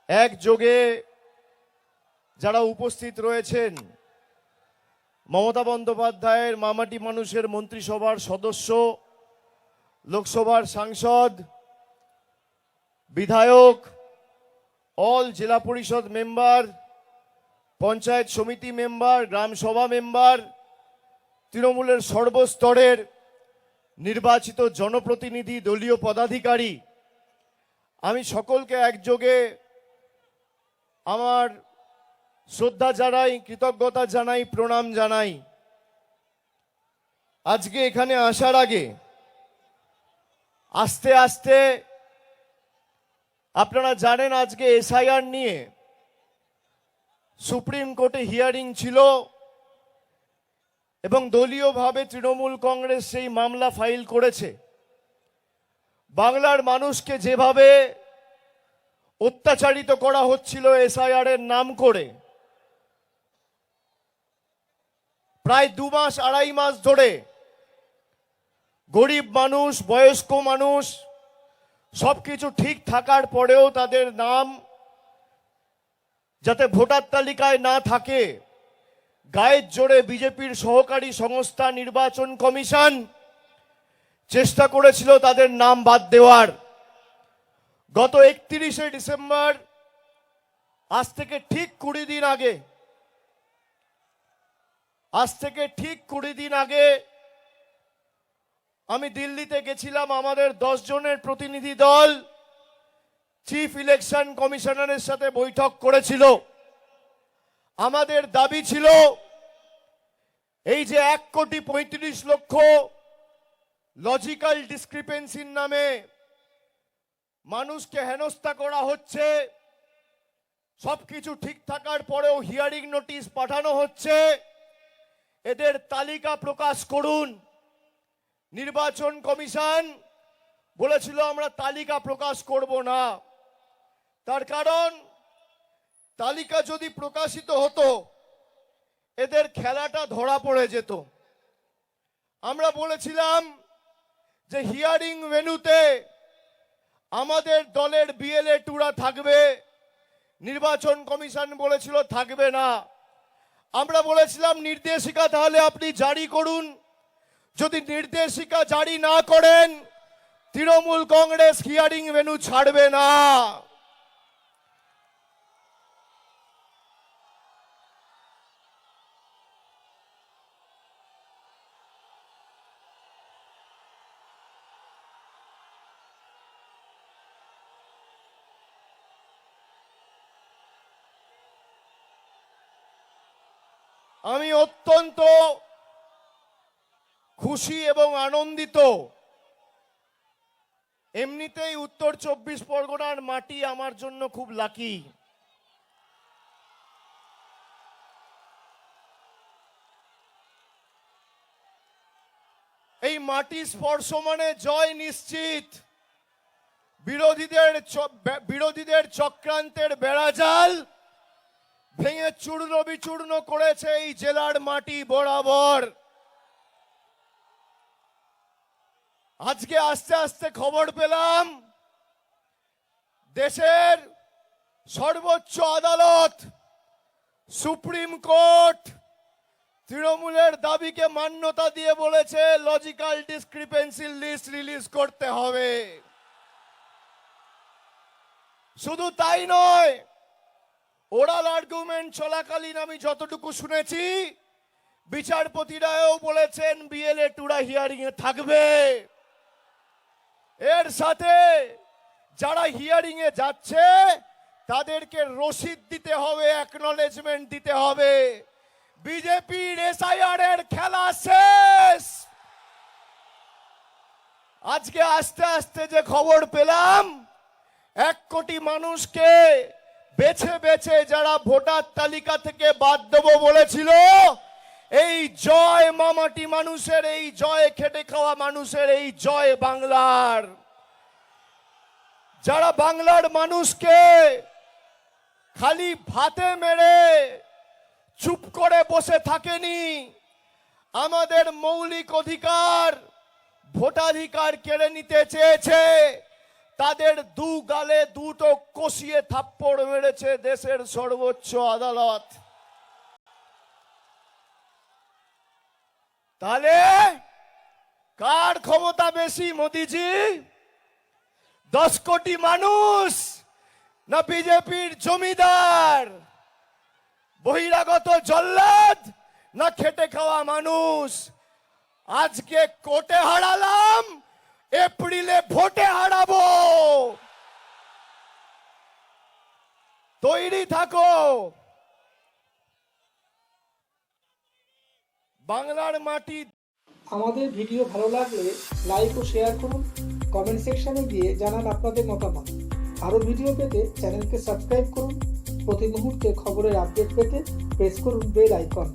একযোগে যারা উপস্থিত রয়েছেন, মমতা বন্দ্যোপাধ্যায়ের মামাটি মানুষের মন্ত্রিসভার সদস্য, লোকসভার সাংসদ, বিধায়ক, অল জেলা পরিষদ মেম্বার, পঞ্চায়েত সমিতি মেম্বার, গ্রাম সভা মেম্বার, তৃণমূলের সর্বস্তরের নির্বাচিত জনপ্রতিনিধি, দলীয় পদাধিকারী, আমি সকলকে একযোগে আমার শ্রদ্ধা জানাই, কৃতজ্ঞতা জানাই, প্রণাম জানাই। আজকে এখানে আসার আগে আস্তে আস্তে আপনারা জানেন আজকে এসআইআর নিয়ে সুপ্রিম কোর্টে হিয়ারিং ছিল এবং দলীয়ভাবে তৃণমূল কংগ্রেস সেই মামলা ফাইল করেছে। বাংলার মানুষকে যেভাবে অত্যাচারিত করা হচ্ছিল এসআইআর এর নাম করে, প্রায় 2 মাস 2.5 মাস ধরে গরিব মানুষ, বয়স্ক মানুষ সবকিছু ঠিক থাকার পরেও তাদের নাম যাতে ভোটার তালিকায় না থাকে, গায়ের জোরে বিজেপির সহকারী সংস্থা নির্বাচন কমিশন চেষ্টা করেছিল তাদের নাম বাদ দেওয়ার। গত 31শে ডিসেম্বর, আজ থেকে ঠিক 20 দিন আগে আমি দিল্লিতে গেছিলাম। আমাদের 10 জনের প্রতিনিধি দল চিফ ইলেকশন কমিশনারের সাথে বৈঠক করেছিল। আমাদের দাবি ছিল এই যে 1,35,00,000 লজিক্যাল ডিসক্রিপেন্সির নামে মানুষকে হেনস্থা করা হচ্ছে, সবকিছু ঠিক থাকার পরেও হিয়ারিং নোটিশ পাঠানো হচ্ছে, এদের তালিকা প্রকাশ করুন। নির্বাচন কমিশন বলেছিল আমরা তালিকা প্রকাশ করব না। তার কারণ তালিকা যদি প্রকাশিত হতো এদের খেলাটা ধরা পড়ে যেত। আমরা বলেছিলাম যে হিয়ারিং ভেন্যুতে আমাদের দলের বিএলএ-2রা থাকবে, নির্বাচন কমিশন বলেছিল থাকবে না। আমরা বলেছিলাম নির্দেশিকা তাহলে আপনি জারি করুন, যদি নির্দেশিকা জারি না করেন তৃণমূল কংগ্রেস হিয়ারিং ভেন্যু ছাড়বে না। আমি অত্যন্ত খুশি এবং আনন্দিত। এমনিতেই উত্তর 24 পরগনার মাটি আমার জন্য খুব লাকি। এই মাটি স্পর্শ মানে জয় নিশ্চিত। বিরোধীদের চক্রান্তের বেড়াজাল ভেঙে চূর্ণ বিচূর্ণ করেছে এই জেলার মাটি বরাবর। আজকে আস্তে আস্তে খবর পেলাম দেশের সর্বোচ্চ আদালত সুপ্রিম কোর্ট তৃণমূলের দাবিকে মান্যতা দিয়ে বলেছে লজিক্যাল ডিসক্রিপেন্সি লিস্ট রিলিজ করতে হবে। শুধু তাই নয়, ওরাল আর্গুমেন্ট চলাকালীন আমি যতটুকু শুনেছি বিচারপতিরাও বলেছেন বিএলএ-2রা হিয়ারিং এ থাকবে। এর সাথে যারা হিয়ারিং এ যাচ্ছে তাদেরকে রসিদ দিতে হবে, অ্যাকনলেজমেন্ট দিতে হবে। বিজেপির এসআইআর এর খেলা শেষ। আজকে আস্তে আস্তে যে খবর পেলাম 1 কোটি মানুষকে বেছে বেছে যারা ভোটার তালিকা থেকে বাদ দেব বলেছিল, এই জয় মামাটি মানুষের, এই জয় খেটে খাওয়া মানুষের, এই জয় বাংলার। যারা বাংলার মানুষকে খালি ভাতে মেরে চুপ করে বসে থাকেনি, আমাদের মৌলিক অধিকার ভোটাধিকার কেড়ে নিতে চেয়েছে, তাদের দু গালে দুটো কষিয়ে থাপ্পড় মেরেছে দেশের সর্বোচ্চ আদালত। তাহলে কার ক্ষমতা বেশি, মোদিজি 10 কোটি মানুষ না বিজেপির জমিদার, বহিরাগত জল্লাদ না খেটে খাওয়া মানুষ? আজকে কোর্টে হারালাম, এপ্রিলে ভোটে হারাবো। তৈরি থাকো। বাংলার মাটি। আমাদের ভিডিও ভালো লাগলে লাইক ও শেয়ার করুন, কমেন্ট সেকশনে গিয়ে জানান আপনাদের মতামত। আরও ভিডিও পেতে চ্যানেলকে সাবস্ক্রাইব করুন। প্রতি মুহূর্তে খবরের আপডেট পেতে প্রেস করুন বেল আইকন।